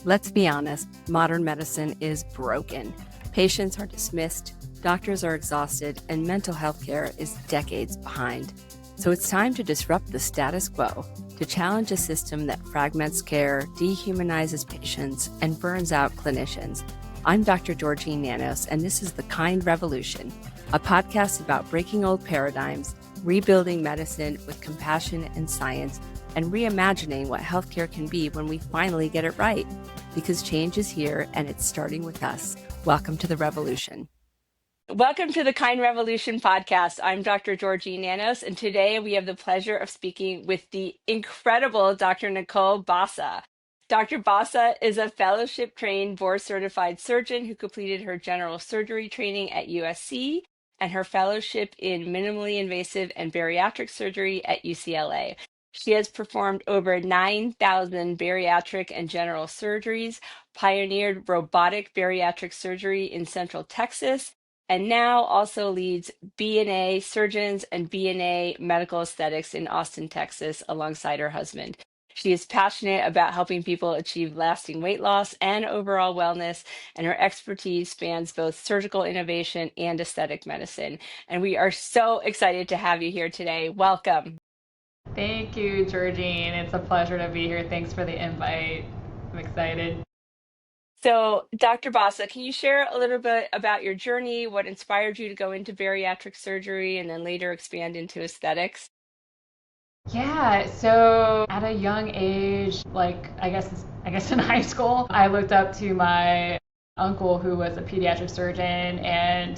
Let's be honest, modern medicine is broken. Patients are dismissed, doctors are exhausted, and mental health care is decades behind. So it's time to disrupt the status quo, to challenge a system that fragments care, dehumanizes patients, and burns out clinicians. I'm Dr. Georgine Nanos, and this is The Kind Revolution, a podcast about breaking old paradigms, rebuilding medicine with compassion and science, and reimagining what healthcare can be when we finally get it right. Because change is here, and it's starting with us. Welcome to the revolution. Welcome to the Kind Revolution podcast. I'm Dr. Georgine Nanos, and today we have the pleasure of speaking with the incredible Dr. Nicole Basa. Dr. Basa is a fellowship-trained, board-certified surgeon who completed her general surgery training at USC and her fellowship in minimally invasive and bariatric surgery at UCLA. She has performed over 9,000 bariatric and general surgeries, pioneered robotic bariatric surgery in Central Texas, and now also leads B&A surgeons and B&A medical aesthetics in Austin, Texas, alongside her husband. She is passionate about helping people achieve lasting weight loss and overall wellness, and her expertise spans both surgical innovation and aesthetic medicine. And we are so excited to have you here today. Welcome. Thank you, Georgine. It's a pleasure to be here. Thanks for the invite. I'm excited. So, Dr. Basa, can you share a little bit about your journey, what inspired you to go into bariatric surgery and then later expand into aesthetics? Yeah, so at a young age, I guess in high school, I looked up to my uncle who was a pediatric surgeon, and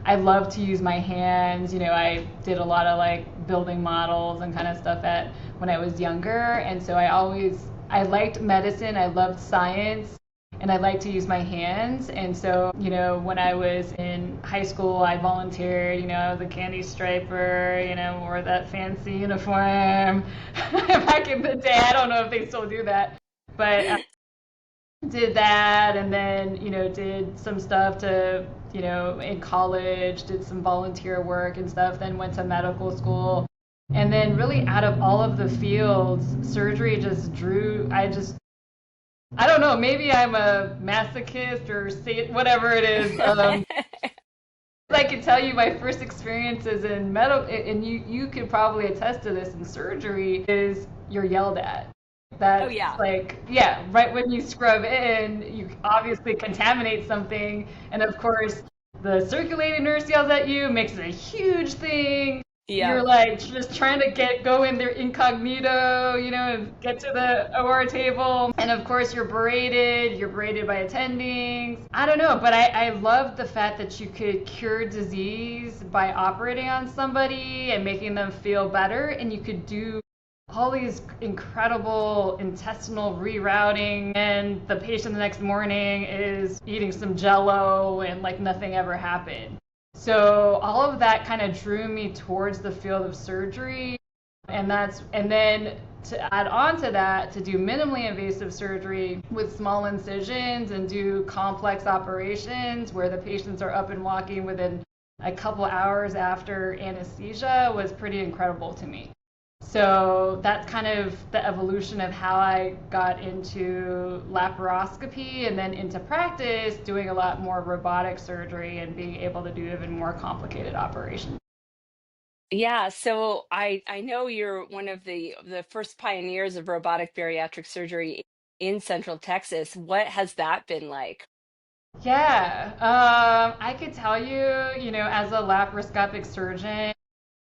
I loved to use my hands. I did a lot of building models and kind of stuff when I was younger, and so I liked medicine, I loved science, and I liked to use my hands. And so, when I was in high school, I volunteered, I was a candy striper, wore that fancy uniform back in the day. I don't know if they still do that, but did that, and then did some stuff to in college, did some volunteer work and stuff, then went to medical school, and then really out of all of the fields, surgery just drew. I don't know, maybe I'm a masochist or whatever it is. I can tell you my first experiences in medical, and you could probably attest to this in surgery, is you're yelled at. That's right when you scrub in, you obviously contaminate something, and of course the circulating nurse yells at you, makes it a huge thing. Yeah. You're just trying to go in there incognito, get to the OR table, and of course you're berated by attendings. I don't know, but I love the fact that you could cure disease by operating on somebody and making them feel better, and you could do all these incredible intestinal rerouting, and the patient the next morning is eating some Jell-O and nothing ever happened. So all of that kind of drew me towards the field of surgery, and then to add on to that, to do minimally invasive surgery with small incisions and do complex operations where the patients are up and walking within a couple hours after anesthesia was pretty incredible to me. So that's kind of the evolution of how I got into laparoscopy and then into practice, doing a lot more robotic surgery and being able to do even more complicated operations. Yeah, so I know you're one of the first pioneers of robotic bariatric surgery in Central Texas. What has that been like? Yeah, I could tell you, as a laparoscopic surgeon,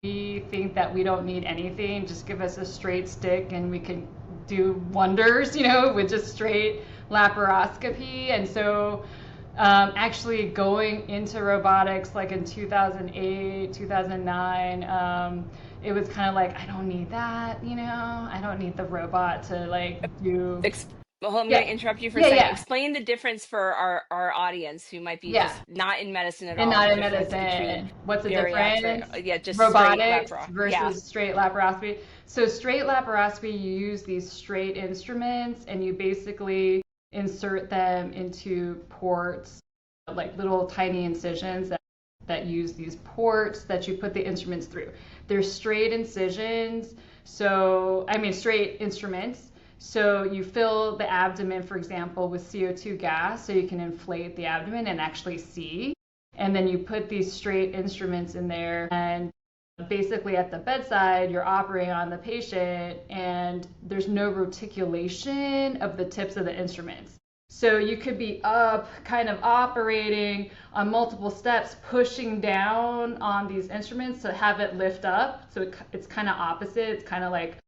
we think that we don't need anything. Just give us a straight stick and we can do wonders, with just straight laparoscopy. And so actually going into robotics in 2008, 2009, it was kind of I don't need that, I don't need the robot to do. Well, I'm going to interrupt you for a second. Explain the difference for our audience who might be just not in medicine at all. And not in medicine. What's the difference? Yeah, just robotics versus straight laparoscopy. So straight laparoscopy, you use these straight instruments and you basically insert them into ports, little tiny incisions that use these ports that you put the instruments through. They're straight incisions, straight instruments. So you fill the abdomen, for example, with CO2 gas so you can inflate the abdomen and actually see. And then you put these straight instruments in there, and basically at the bedside, you're operating on the patient and there's no reticulation of the tips of the instruments. So you could be up, kind of operating on multiple steps, pushing down on these instruments to have it lift up. So it's kind of opposite. It's kind of like,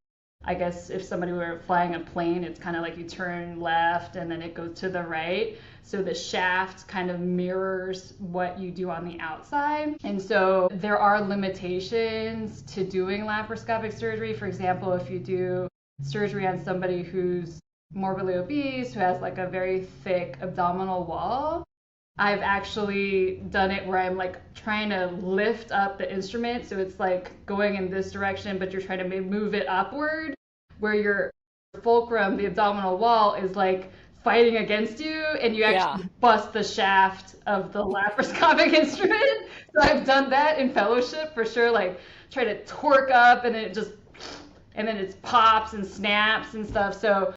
I guess if somebody were flying a plane, it's kind of like you turn left and then it goes to the right. So the shaft kind of mirrors what you do on the outside. And so there are limitations to doing laparoscopic surgery. For example, if you do surgery on somebody who's morbidly obese, who has like a very thick abdominal wall, I've actually done it where I'm like trying to lift up the instrument. So it's like going in this direction, but you're trying to move it upward, where your fulcrum, the abdominal wall, is like fighting against you, and you actually bust the shaft of the laparoscopic instrument. So I've done that in fellowship for sure, like try to torque up and then it pops and snaps and stuff. So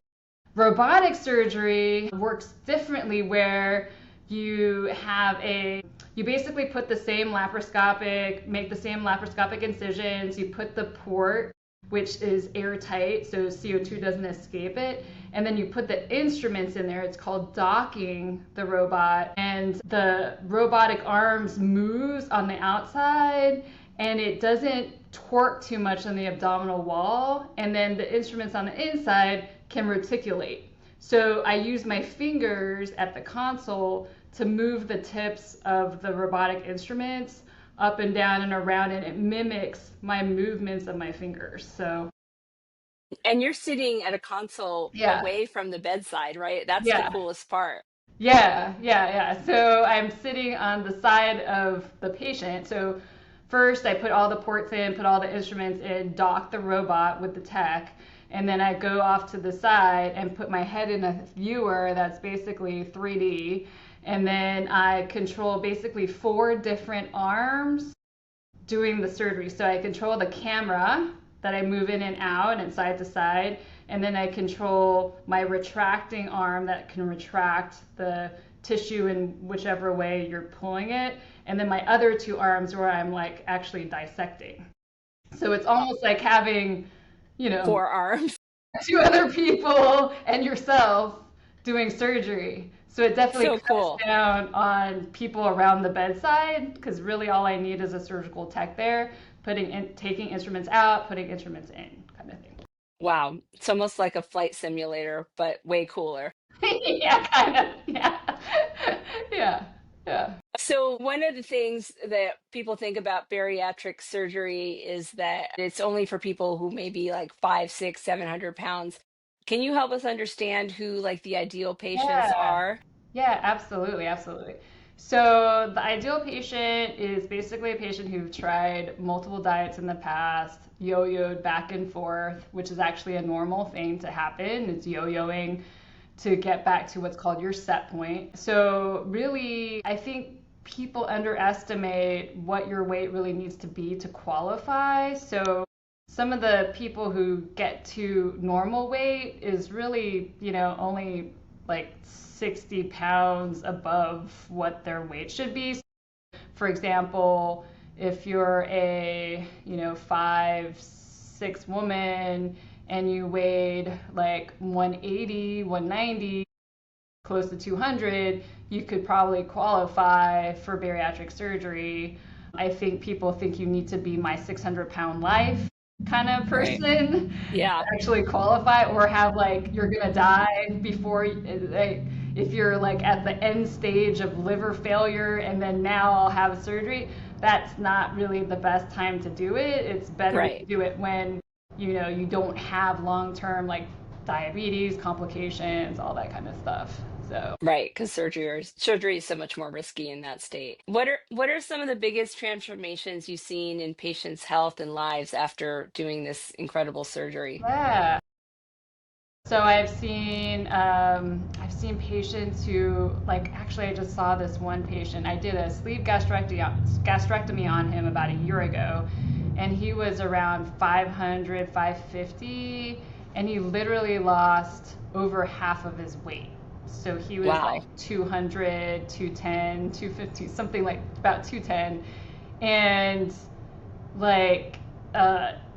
robotic surgery works differently, where you basically put the same make the same laparoscopic incisions, you put the port, which is airtight, so CO2 doesn't escape it, and then you put the instruments in there. It's called docking the robot, and the robotic arms moves on the outside, and it doesn't torque too much on the abdominal wall, and then the instruments on the inside can reticulate. So I use my fingers at the console to move the tips of the robotic instruments up and down and around, and it mimics my movements of my fingers. So, and you're sitting at a console away from the bedside, right? That's the coolest part. Yeah. So I'm sitting on the side of the patient. So first I put all the ports in, put all the instruments in, dock the robot with the tech, and then I go off to the side and put my head in a viewer that's basically 3D. And then I control basically 4 different arms doing the surgery. So I control the camera that I move in and out and side to side. And then I control my retracting arm that can retract the tissue in whichever way you're pulling it. And then my other 2 arms where I'm like actually dissecting. So it's almost like having, 4 arms. 2 other people and yourself doing surgery. So it definitely cuts down on people around the bedside, because really all I need is a surgical tech there, taking instruments out, putting instruments in, kind of thing. Wow. It's almost like a flight simulator, but way cooler. Yeah, kind of. Yeah. So one of the things that people think about bariatric surgery is that it's only for people who may be like 5, 6, 700 pounds. Can you help us understand who like the ideal patients are? Yeah, absolutely. So the ideal patient is basically a patient who've tried multiple diets in the past, yo-yoed back and forth, which is actually a normal thing to happen. It's yo-yoing to get back to what's called your set point. So really, I think people underestimate what your weight really needs to be to qualify. So some of the people who get to normal weight is really, only like 60 pounds above what their weight should be. For example, if you're a, 5'6" woman and you weighed like 180, 190, close to 200, you could probably qualify for bariatric surgery. I think people think you need to be my 600-pound life kind of person to actually qualify, or have like you're gonna die before if you're like at the end stage of liver failure and then now I'll have surgery. That's not really the best time to do it. It's better to do it when you don't have long-term like diabetes, complications, all that kind of stuff. So right, because surgery is so much more risky in that state. What are some of the biggest transformations you've seen in patients' health and lives after doing this incredible surgery? Yeah. So I've seen patients who, like, actually I just saw this one patient. I did a sleeve gastrectomy on him about a year ago, and he was around 500, 550. and he literally lost over half of his weight. So he was Wow. like 200, 210, 250, something like about 210. And like,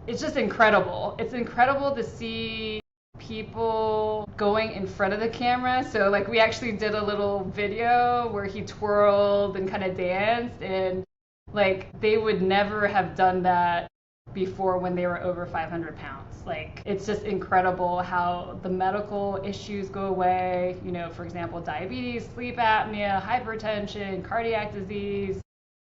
it's just incredible. It's incredible to see people going in front of the camera. So like we actually did a little video where he twirled and kind of danced, and like they would never have done that before when they were over 500 pounds. Like it's just incredible how the medical issues go away. You know, for example, diabetes, sleep apnea, hypertension, cardiac disease,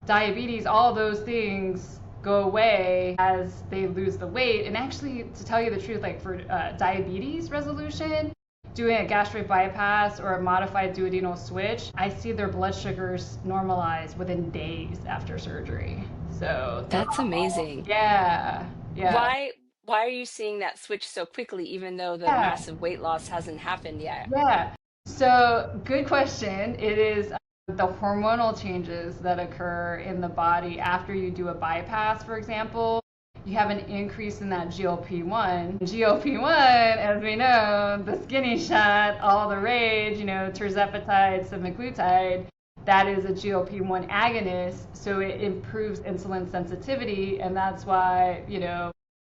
diabetes, all those things go away as they lose the weight. And actually, to tell you the truth, like for diabetes resolution, doing a gastric bypass or a modified duodenal switch, I see their blood sugars normalize within days after surgery. So That's amazing. yeah, yeah, Why are you seeing that switch so quickly, even though the yeah, massive weight loss hasn't happened yet? yeah. So good question. It is the hormonal changes that occur in the body after you do a bypass, for example. You have an increase in that GLP-1. GLP-1, as we know, the skinny shot, all the rage, you know, tirzepatide, semaglutide, that is a GLP-1 agonist, so it improves insulin sensitivity, and that's why, you know,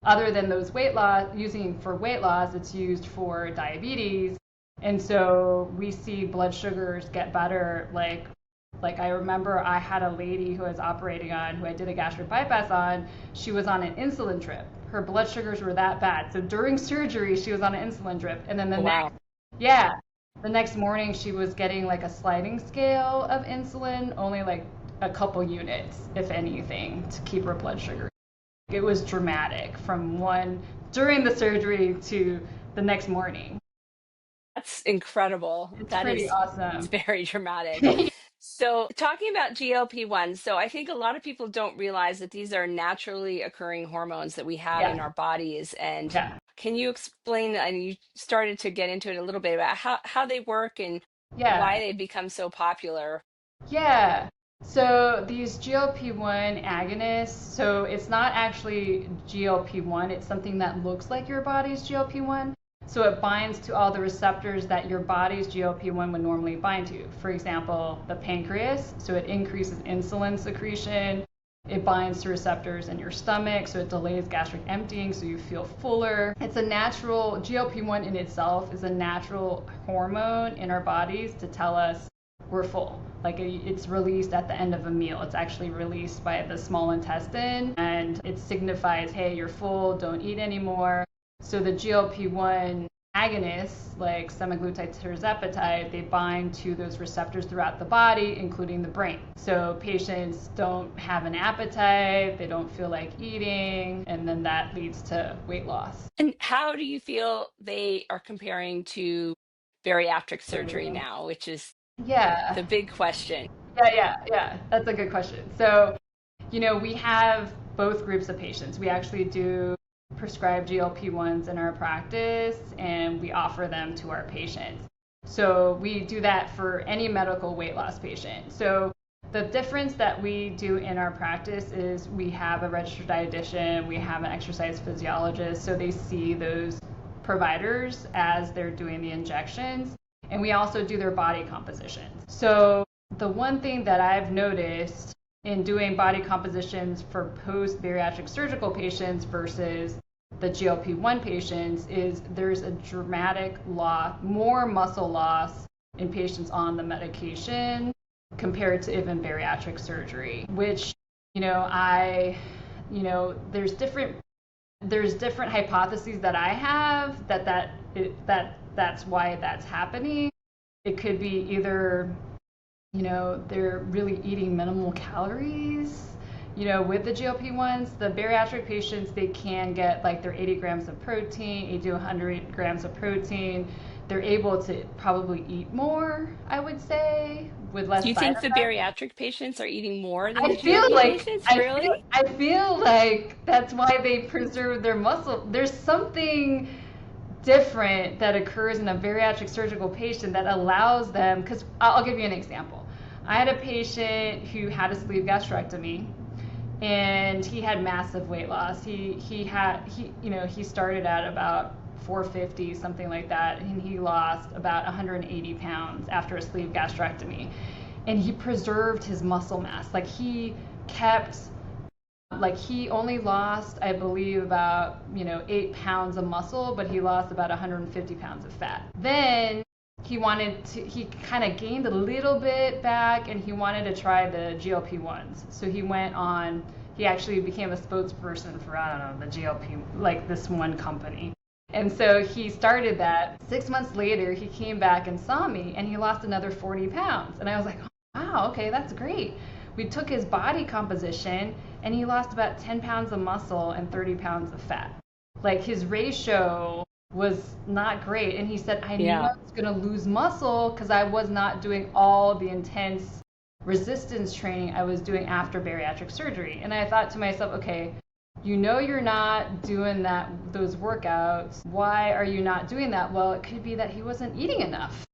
other than those weight loss, using for weight loss, it's used for diabetes. And so we see blood sugars get better. Like I remember I had a lady who I was operating on, who I did a gastric bypass on. She was on an insulin drip. Her blood sugars were that bad. So during surgery, she was on an insulin drip. And then Wow. the next morning she was getting like a sliding scale of insulin, only like a couple units, if anything, to keep her blood sugar. It was dramatic from one during the surgery to the next morning. That's incredible. It's That pretty is awesome. very dramatic. So, talking about GLP-1, so I think a lot of people don't realize that these are naturally occurring hormones that we have in Yeah, our bodies. And yeah, can you explain, and you started to get into it a little bit about how they work and why yeah, they become so popular? yeah. So these GLP-1 agonists, so it's not actually GLP-1, it's something that looks like your body's GLP-1. So it binds to all the receptors that your body's GLP-1 would normally bind to. For example, the pancreas, so it increases insulin secretion. It binds to receptors in your stomach, so it delays gastric emptying, so you feel fuller. It's a natural, GLP-1 in itself is a natural hormone in our bodies to tell us we're full. Like it's released at the end of a meal. It's actually released by the small intestine, and it signifies, hey, you're full, don't eat anymore. So the GLP-1 agonists, like semaglutide, tirzepatide, they bind to those receptors throughout the body, including the brain. So patients don't have an appetite, they don't feel like eating, and then that leads to weight loss. And how do you feel they are comparing to bariatric surgery now, which is Yeah, the big question? yeah. That's a good question. So, you know, we have both groups of patients. We actually do prescribe GLP-1s in our practice, and we offer them to our patients. So we do that for any medical weight loss patient. So the difference that we do in our practice is we have a registered dietitian, we have an exercise physiologist, so they see those providers as they're doing the injections, and we also do their body compositions. So the one thing that I've noticed in doing body compositions for post-bariatric surgical patients versus the GLP-1 patients is there's a dramatic loss, more muscle loss in patients on the medication compared to even bariatric surgery, which, there's different hypotheses that I have that's why that's happening. It could be either, they're really eating minimal calories. With the GLP-1s, the bariatric patients, they can get like their 80 grams of protein, 80 to 100 grams of protein. They're able to probably eat more, I would say, with less Do you side think the effects. bariatric patients are eating more than I the feel GLP like patients? I feel Really? I feel like that's why they preserve their muscle. There's something different that occurs in a bariatric surgical patient that allows them, because I'll give you an example. I had a patient who had a sleeve gastrectomy, and he had massive weight loss. He started at about 450, something like that, and he lost about 180 pounds after a sleeve gastrectomy. And he preserved his muscle mass. Like he kept, like he only lost, I believe, about 8 pounds of muscle, but he lost about 150 pounds of fat. Then he kind of gained a little bit back, and he wanted to try the GLP-1s. So he actually became a spokesperson for, I don't know, the GLP, like this one company. And so he started that. 6 months later, he came back and saw me, and he lost another 40 pounds. And I was like, wow, okay, that's great. We took his body composition, and he lost about 10 pounds of muscle and 30 pounds of fat. Like his ratio was not great. And he said, I knew I was going to lose muscle because I was not doing all the intense resistance training I was doing after bariatric surgery. And I thought to myself, okay, you're not doing those workouts. Why are you not doing that? Well, it could be that he wasn't eating enough.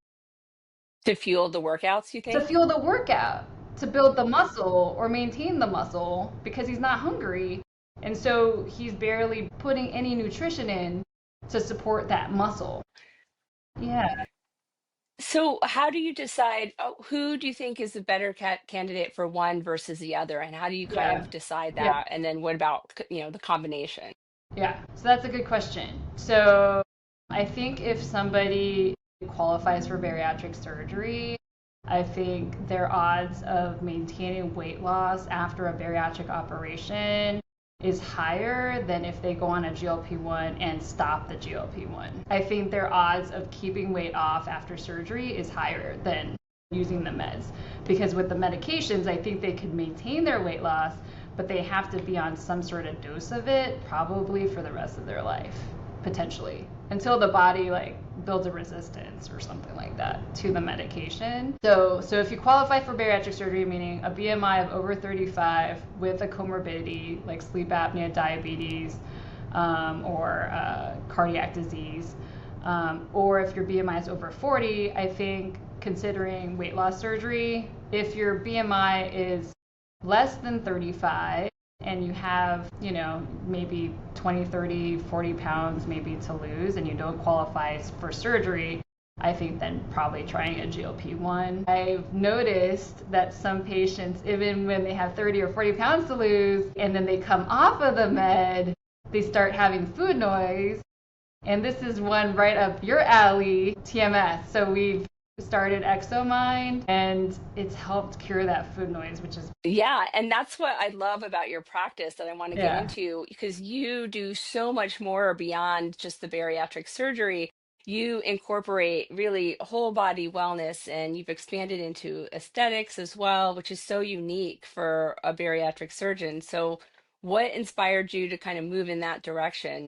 To fuel the workouts, you To think? fuel the workout, to build the muscle or maintain the muscle, because he's not hungry. And so he's barely putting any nutrition in to support that muscle. Yeah. So, how do you decide who do you think is the better candidate for one versus the other, and how do you kind Yeah. of decide Yeah. that? And then what about, the combination? Yeah. So that's a good question. So I think if somebody qualifies for bariatric surgery, I think their odds of maintaining weight loss after a bariatric operation is higher than if they go on a GLP-1 and stop the GLP-1. I think their odds of keeping weight off after surgery is higher than using the meds, because with the medications, I think they could maintain their weight loss, but they have to be on some sort of dose of it, probably for the rest of their life, potentially, until the body builds a resistance or something like that to the medication. So if you qualify for bariatric surgery, meaning a BMI of over 35 with a comorbidity like sleep apnea, diabetes, or cardiac disease, or if your BMI is over 40, I think considering weight loss surgery. If your BMI is less than 35 and you have, maybe 20, 30, 40 pounds maybe to lose and you don't qualify for surgery, I think then probably trying a GLP-1. I've noticed that some patients, even when they have 30 or 40 pounds to lose and then they come off of the med, they start having food noise. And this is one right up your alley, TMS. So we've started ExoMind, and it's helped cure that food noise, which is Yeah, and that's what I love about your practice that I want to get yeah. into, because you do so much more beyond just the bariatric surgery. You incorporate really whole body wellness, and you've expanded into aesthetics as well, which is so unique for a bariatric surgeon. So, what inspired you to kind of move in that direction?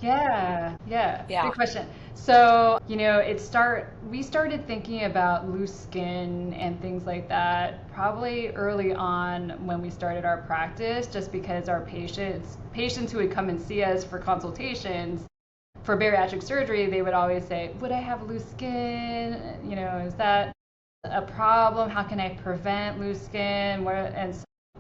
Yeah, good Yeah. question. So, we started thinking about loose skin and things like that probably early on when we started our practice, just because our patients who would come and see us for consultations for bariatric surgery, they would always say, would I have loose skin? Is that a problem? How can I prevent loose skin?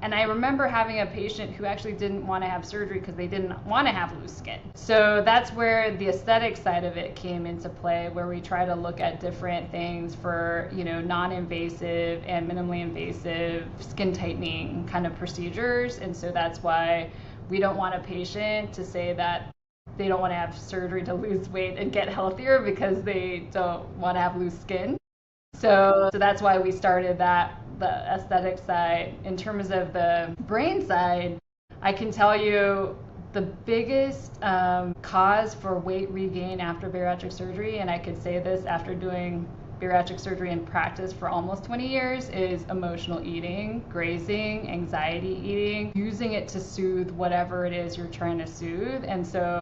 And I remember having a patient who actually didn't want to have surgery because they didn't want to have loose skin. So that's where the aesthetic side of it came into play, where we try to look at different things for, non-invasive and minimally invasive skin tightening kind of procedures. And so that's why we don't want a patient to say that they don't want to have surgery to lose weight and get healthier because they don't want to have loose skin. So that's why we started the aesthetic side. In terms of the brain side, I can tell you the biggest cause for weight regain after bariatric surgery, and I could say this after doing bariatric surgery in practice for almost 20 years, is emotional eating, grazing, anxiety eating, using it to soothe whatever it is you're trying to soothe. And so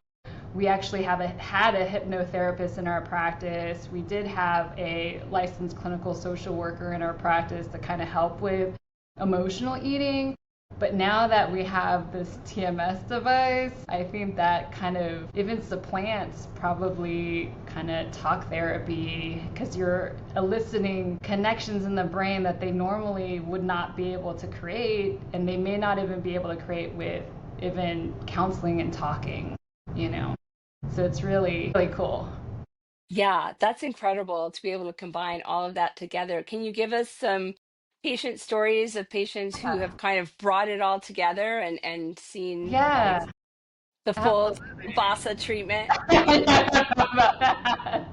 we actually had a hypnotherapist in our practice. We did have a licensed clinical social worker in our practice to kind of help with emotional eating. But now that we have this TMS device, I think that kind of even supplants probably kind of talk therapy, because you're eliciting connections in the brain that they normally would not be able to create, and they may not even be able to create with even counseling and talking. So it's really, really cool. Yeah, that's incredible to be able to combine all of that together. Can you give us some patient stories of patients who have kind of brought it all together and seen like Yeah, the full absolutely. Basa treatment? I don't know about that.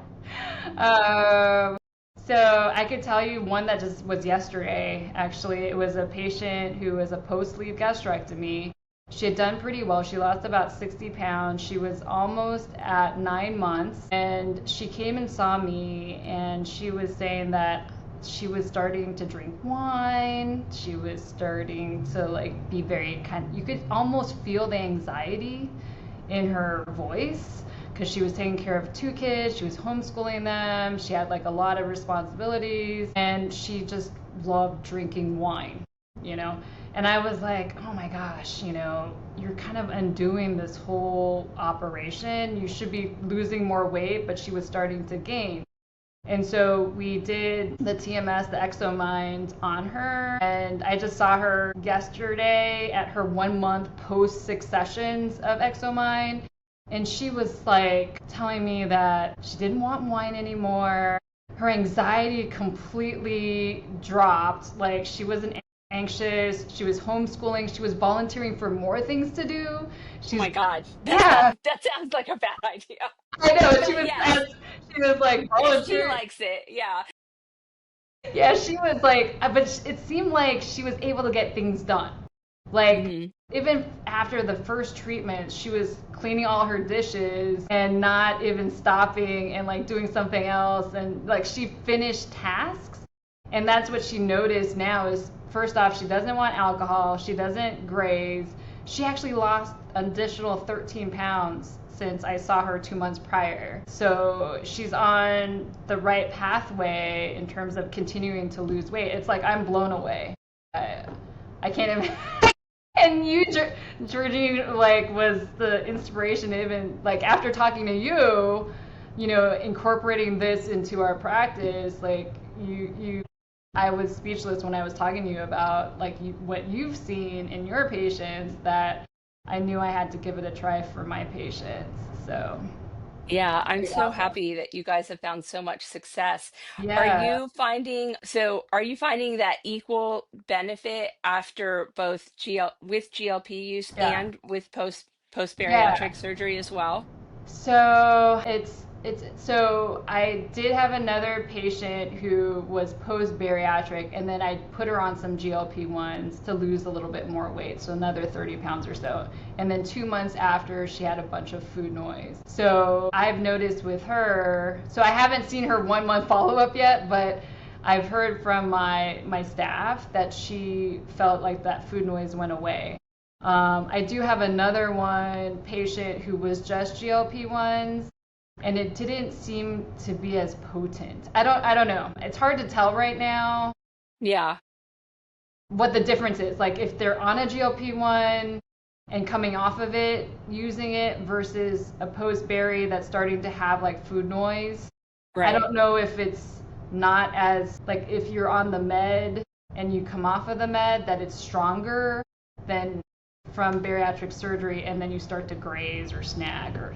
Um, so I could tell you one that just was yesterday. Actually, it was a patient who was a post-sleeve gastrectomy. She had done pretty well. She lost about 60 pounds. She was almost at 9 months, and she came and saw me, and she was saying that she was starting to drink wine. She was starting to like be very kind. You could almost feel the anxiety in her voice because she was taking care of two kids, she was homeschooling them, she had like a lot of responsibilities, and she just loved drinking wine, you know. And I was like, oh my gosh, you're kind of undoing this whole operation. You should be losing more weight, but she was starting to gain. And so we did the TMS, the ExoMind on her. And I just saw her yesterday at her 1 month post 6 sessions of ExoMind. And she was like telling me that she didn't want wine anymore. Her anxiety completely dropped. Like she wasn't anxious. She was homeschooling. She was volunteering for more things to do. Oh She's, my God, yeah, that sounds like a bad idea. I know. But yes, She was like if she volunteering. likes it, yeah. Yeah, she was like, but it seemed like she was able to get things done. Like, Hmm. even after the first treatment, she was cleaning all her dishes and not even stopping and like doing something else. And like, she finished tasks. And that's what she noticed now is first off, she doesn't want alcohol, she doesn't graze. She actually lost an additional 13 pounds since I saw her 2 months prior. So she's on the right pathway in terms of continuing to lose weight. It's like I'm blown away. I can't even. And you, Georgine, like was the inspiration. Even like after talking to you, incorporating this into our practice. Like I was speechless when I was talking to you about like what you've seen in your patients that I knew I had to give it a try for my patients. So Yeah, I'm pretty so awesome. happy that you guys have found so much success. Yeah, Are you finding that equal benefit after both with GLP use yeah, and with post yeah. bariatric surgery as well? So it's so I did have another patient who was post bariatric, and then I put her on some GLP-1s to lose a little bit more weight, so another 30 pounds or so. And then 2 months after, she had a bunch of food noise. So I've noticed with her, so I haven't seen her 1 month follow up yet, but I've heard from my staff that she felt like that food noise went away. I do have another one patient who was just GLP-1s, and it didn't seem to be as potent. I don't know. It's hard to tell right now Yeah, what the difference is. Like if they're on a GLP-1 and coming off of it, using it versus a post-berry that's starting to have like food noise. I right. don't know if it's not as like if you're on the med and you come off of the med that it's stronger than from bariatric surgery and then you start to graze or snag or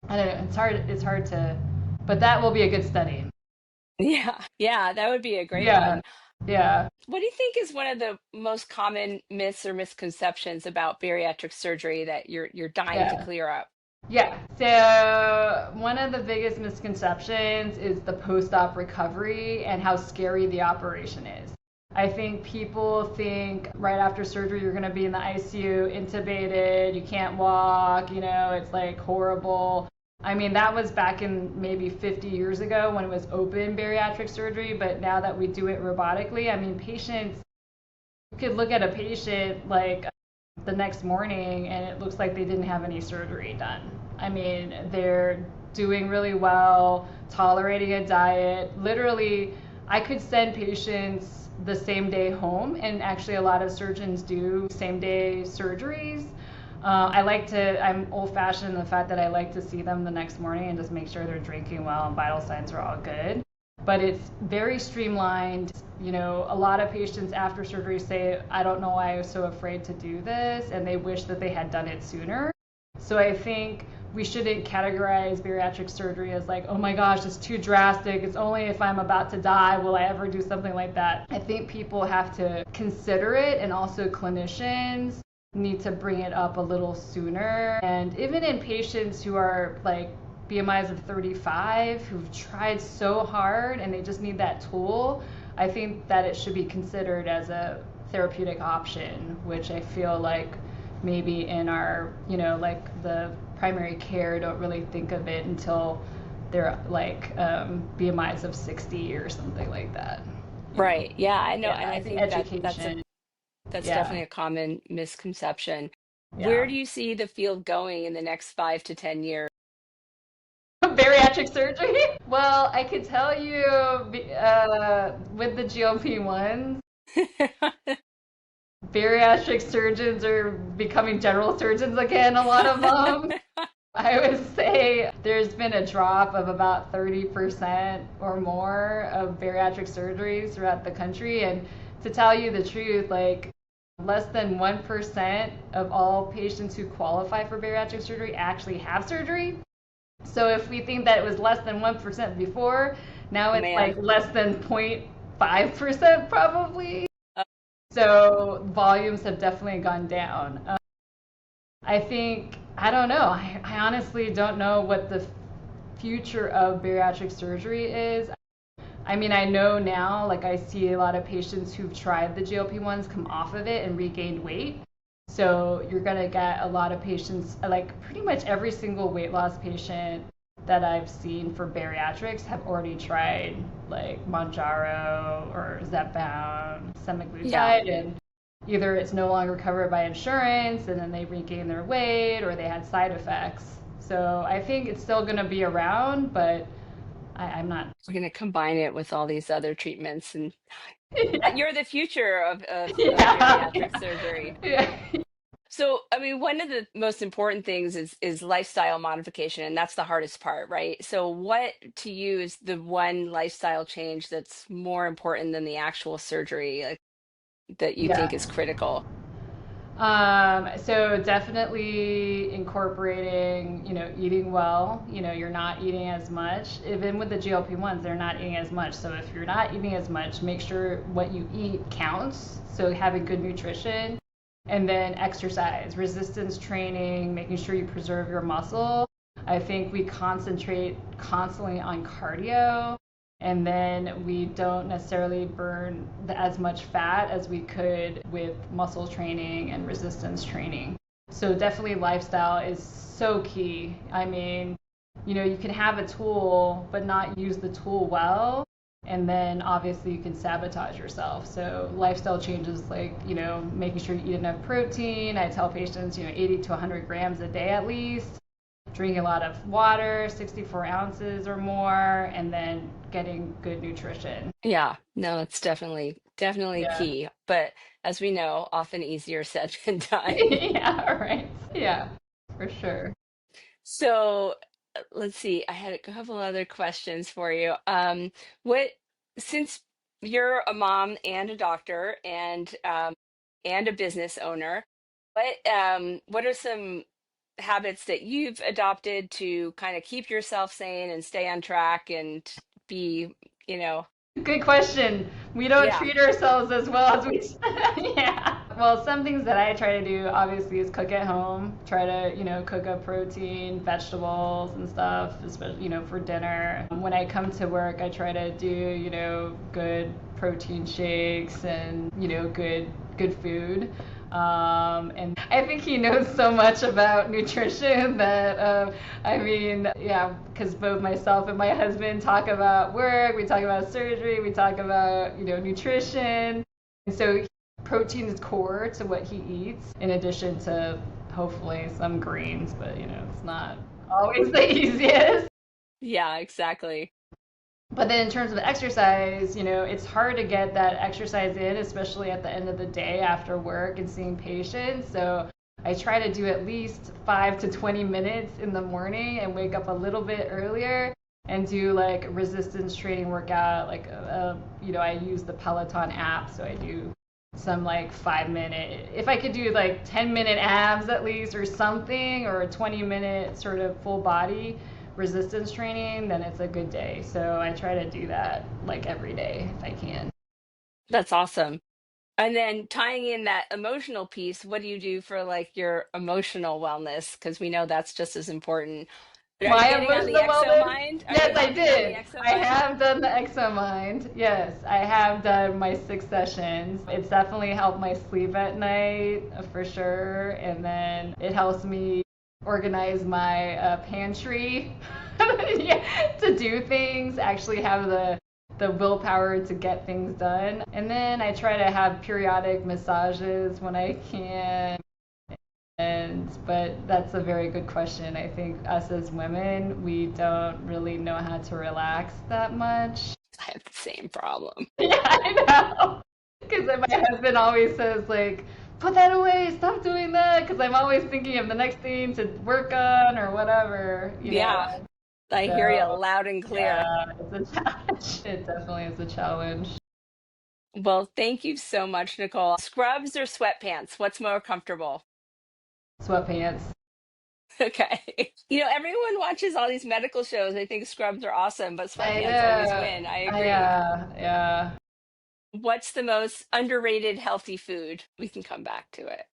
I don't know. It's hard to but that will be a good study. Yeah, yeah, that would be a great Yeah. one. Yeah. What do you think is one of the most common myths or misconceptions about bariatric surgery that you're dying to Yeah. clear up? Yeah. So one of the biggest misconceptions is the post-op recovery and how scary the operation is. I think people think right after surgery you're going to be in the ICU, intubated, you can't walk, it's like horrible. I mean, that was back in maybe 50 years ago when it was open bariatric surgery, but now that we do it robotically, I mean, patients, you could look at a patient like the next morning and it looks like they didn't have any surgery done. I mean, they're doing really well, tolerating a diet. Literally, I could send patients the same day home, and actually, a lot of surgeons do same day surgeries. I'm old fashioned in the fact that I like to see them the next morning and just make sure they're drinking well and vital signs are all good. But it's very streamlined. A lot of patients after surgery say, I don't know why I was so afraid to do this, and they wish that they had done it sooner. So I think we shouldn't categorize bariatric surgery as like, oh my gosh, it's too drastic. It's only if I'm about to die will I ever do something like that. I think people have to consider it, and also clinicians need to bring it up a little sooner. And even in patients who are like BMIs of 35, who've tried so hard and they just need that tool, I think that it should be considered as a therapeutic option, which I feel like maybe in our, like the primary care don't really think of it until they're like BMIs of 60 or something like that. Right. Yeah, I know. Yeah, And I think education. that's Yeah. definitely a common misconception. Where Yeah. do you see the field going in the next 5 to 10 years? Bariatric surgery? Well, I could tell you with the GLP-1s, bariatric surgeons are becoming general surgeons again, a lot of them. I would say there's been a drop of about 30% or more of bariatric surgeries throughout the country. And to tell you the truth, like less than 1% of all patients who qualify for bariatric surgery actually have surgery. So if we think that it was less than 1% before, now it's like less than 0.5% probably. So volumes have definitely gone down. I think, I don't know, I honestly don't know what the future of bariatric surgery is. I mean, I know now, like I see a lot of patients who've tried the GLP-1s come off of it and regained weight. So you're going to get a lot of patients, like pretty much every single weight loss patient that I've seen for bariatrics have already tried like Mounjaro or Zepbound, semaglutide, and either it's no longer covered by insurance and then they regain their weight, or they had side effects. So I think it's still going to be around, but I'm not. We're going to combine it with all these other treatments, and Yeah. you're the future of Yeah. bariatric surgery. Yeah. So, I mean, one of the most important things is lifestyle modification, and that's the hardest part, right? So, what to you is the one lifestyle change that's more important than the actual surgery, like, that you think Yeah. is critical? So definitely incorporating, eating well. You're not eating as much. Even with the GLP-1s, they're not eating as much. So if you're not eating as much, make sure what you eat counts. So having good nutrition, and then exercise, resistance training, making sure you preserve your muscle. I think we concentrate constantly on cardio, and then we don't necessarily burn as much fat as we could with muscle training and resistance training. So definitely lifestyle is so key. I mean, you can have a tool but not use the tool well, and then obviously you can sabotage yourself. So lifestyle changes, like making sure you eat enough protein. I tell patients 80 to 100 grams a day at least, drinking a lot of water, 64 ounces or more, and then getting good nutrition. Yeah, no, it's definitely Yeah. key. But as we know, often easier said than done. Yeah, right. Yeah, for sure. So let's see. I had a couple other questions for you. What since you're a mom and a doctor and a business owner, what are some habits that you've adopted to kind of keep yourself sane and stay on track and be, you know, Good question. We don't yeah, treat ourselves as well as we. Yeah. Well, some things that I try to do obviously is cook at home. Try to, cook up protein, vegetables and stuff, especially, for dinner. When I come to work, I try to do, good protein shakes and, good food. And I think he knows so much about nutrition that, yeah, because both myself and my husband talk about work, we talk about surgery, we talk about, nutrition. And so protein is core to what he eats, in addition to hopefully some greens, but, it's not always the easiest. yeah, exactly. But then in terms of exercise, it's hard to get that exercise in, especially at the end of the day after work and seeing patients. So I try to do at least 5 to 20 minutes in the morning and wake up a little bit earlier and do like resistance training workout. Like, I use the Peloton app. So I do some like 5 minute, if I could do like 10-minute abs at least or something, or a 20-minute sort of full body resistance training, then it's a good day. So I try to do that like every day if I can. That's awesome. And then tying in that emotional piece, what do you do for like your emotional wellness? Because we know that's just as important. Are you My getting on the emotional wellness? ExoMind? Are you Yes, I hopping on the did. I ExoMind? have done the ExoMind. Yes, I have done my 6 sessions. It's definitely helped my sleep at night for sure. And then it helps me organize my pantry yeah, to do things, actually have the willpower to get things done. And then I try to have periodic massages when I can. But that's a very good question. I think us as women, we don't really know how to relax that much. I have the same problem. Yeah, I know. Because my husband always says like, put that away, stop doing that. Because I'm always thinking of the next thing to work on or whatever, you Yeah, know. I hear you So loud and clear. yeah, it's a challenge. It definitely is a challenge. Well, thank you so much, Nicole. Scrubs or sweatpants? What's more comfortable? Sweatpants. Okay. Everyone watches all these medical shows. They think scrubs are awesome, but I sweatpants always know. win. I I agree. yeah. What's the most underrated healthy food? We can come back to it.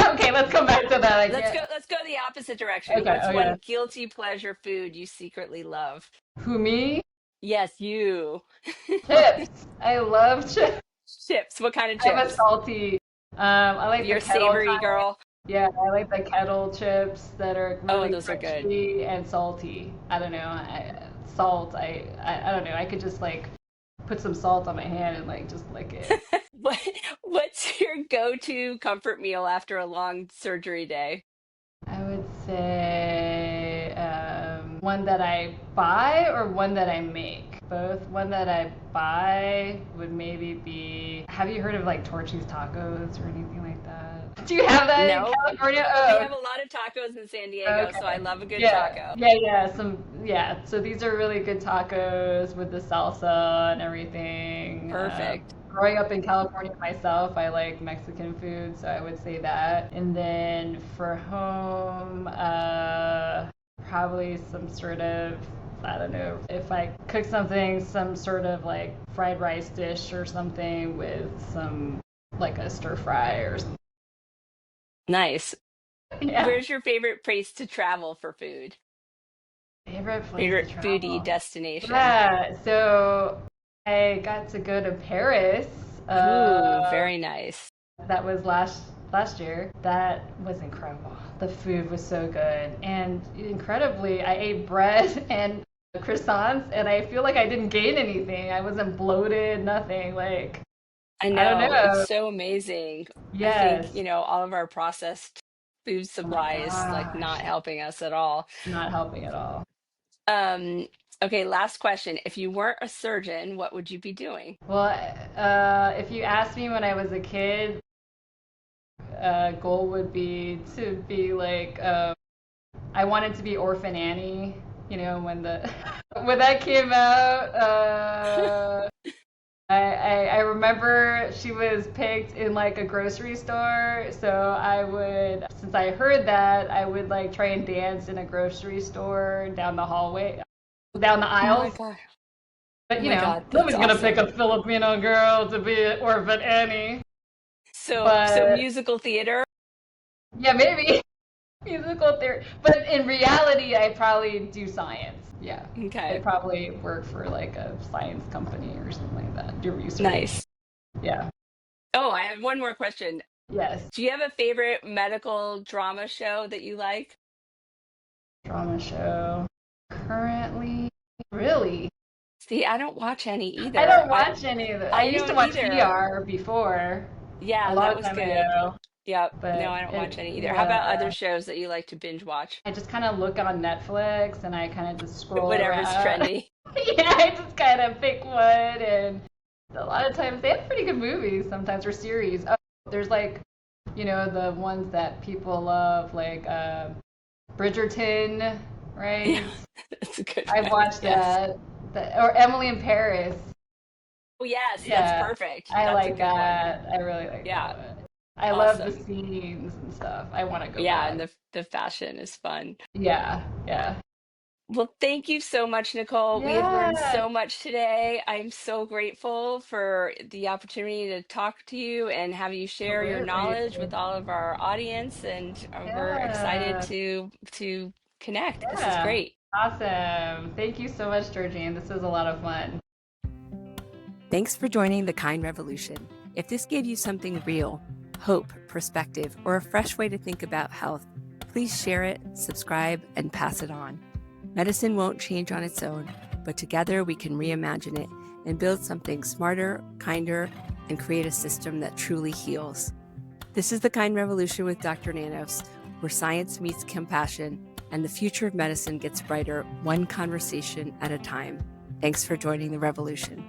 Okay, let's come back to that. I Let's go can't. let's go the opposite direction. Okay, What's okay. one guilty pleasure food you secretly love? Who, me? Yes, you. Chips. I love chips. Chips. What kind of I'm a chips? salty. I like the You're a kettle savory kind. girl. Yeah, I like the kettle chips that are Oh, really those are good. crunchy and salty. I don't know. Salt. I don't know. I could just like put some salt on my hand and like just lick it. What what's your go-to comfort meal after a long surgery day? I would say one that I buy or one that I make. Both. One that I buy would maybe be. Have you heard of like Torchy's Tacos or anything like that? Do you have that in No, California? we Oh, have a lot of tacos in San Diego, so I okay. love a good Yeah, taco. yeah. Yeah. So these are really good tacos with the salsa and everything. Perfect. Growing up in California myself, I like Mexican food, so I would say that. And then for home, probably some sort of, I don't know, if I cook something, some sort of like fried rice dish or something with some, like a stir fry or something. Nice. Yeah. Where's your favorite place to travel for food? Favorite place to Favorite foodie travel? destination? Yeah, so I got to go to Paris. Ooh, Uh, very nice. that was last year. That was incredible. The food was so good, and incredibly, I ate bread and croissants, and I feel like I didn't gain anything. I wasn't bloated, nothing. Like I I don't know, it's know. so amazing. I think, Yes. all of our processed food Oh my supply is like not gosh, helping us at all. not helping at all. Um, okay, last question. If you weren't a surgeon, what would you be doing? Well, if you asked me when I was a kid, goal would be to be like I wanted to be Orphan Annie. You know when the when that came out. I remember she was picked in like a grocery store, so I would, since I heard that, I would like try and dance in a grocery store down the hallway, down the Oh my aisles. God. But Oh my God, that's nobody's gonna pick awesome. a Filipino girl to be Orphan Annie. So But musical theater? yeah, maybe. Musical theory. But in reality, I probably do science. Yeah. I'd Okay, probably work for like a science company or something like that. Do research. nice. Yeah. Oh, I have one more question. Yes. Do you have a favorite medical drama show that you like? Drama show. Currently, really? See, I don't watch any I either. don't watch any of it. I I used to don't watch either. ER before, a Yeah, that long was time good. ago, Yep. No, but I don't watch any either. How about other yeah. shows that you like to binge watch? I just kind of look on Netflix and I kind of just scroll Whatever's around. trendy. Yeah, I just kind of pick one, and a lot of times they have pretty good movies sometimes or series. Oh, there's like, the ones that people love, like Bridgerton, Yeah, right? that's a good I've one. watched Yes. that. Or Emily in Paris. Oh, yes, that's Yeah, perfect. I That's a like good one. that. I really like Yeah, that. I love the awesome. scenes and stuff. I want to go Yeah, and back. the fashion is fun. Yeah, yeah. Well, thank you so much, Nicole. We have learned Yeah, so much today. I'm so grateful for the opportunity to talk to you and have you share your absolutely. knowledge with all of our audience. And we're excited Yeah, to connect. This is yeah. great. Awesome. Thank you so much, Georgine. This was a lot of fun. Thanks for joining the Kind Revolution. If this gave you something real, hope, perspective, or a fresh way to think about health, please share it, subscribe, and pass it on. Medicine won't change on its own, but together we can reimagine it and build something smarter, kinder, and create a system that truly heals. This is the Kind Revolution with Dr. Nanos, where science meets compassion and the future of medicine gets brighter one conversation at a time. Thanks for joining the revolution.